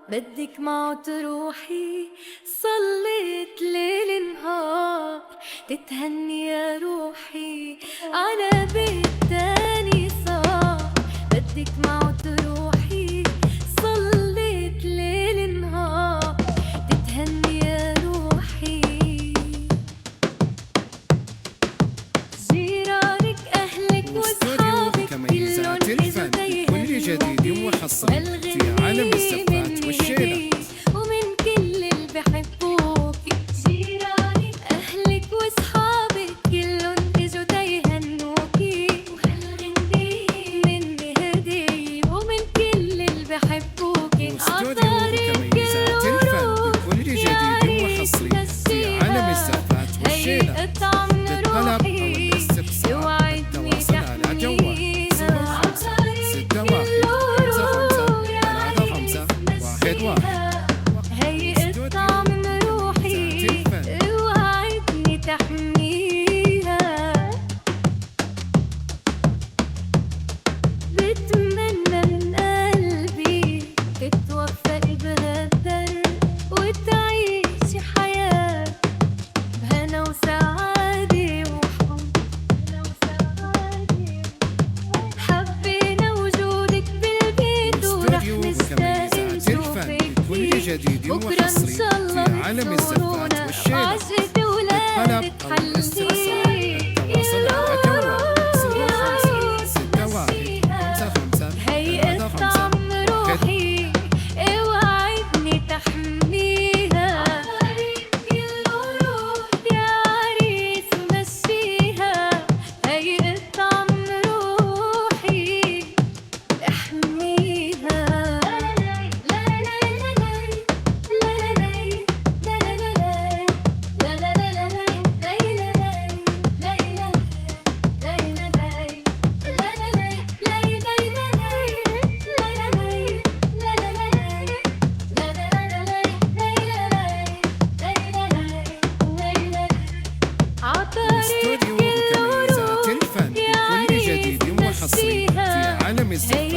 بدك معه تروحي. صليت ليل نهار تتهني يا روحي، على بيت تاني صار. بدك معه تروحي. صليت ليل نهار تتهني يا روحي. جيرانك أهلك وصحابك كلهم إذا كل جديد وحصري في عالم الزفات والشيلة، ومن كل اللي بحبوكي. جيرانك أهلك وصحابك كلهم إجوا تيهنوكي، وهالغنية مني هدية ومن كل اللي بحبوكي. واستوديو كميزات الفن بكل جديد وحصري في عالم الزفات والشيلة. بالطلب أو الاستفسار التواصل على جوال 056 هيئة طعم من روحي، اوعدني تحميها. بتمنى من قلبي تتوفقي بهالدرب وتعيشي حياة بهنا وسعادة وحب. حبينا وجودك بالبيت ورح نستاهل نشوفك كل جديد بكرة إن وحصري شاء الله في عالم الزفات بتزورونا والشيلة. وعشرة أولاد بالطلب أو تحلي. الاستفسار التواصل على جوال 056 هيئة طعم روحي، اوعدني تحميها. يا عريس مشيها. هيئة طعم روحي احميها. واستوديو كميزات الفن بكل جديد وحصري في عالم الزفات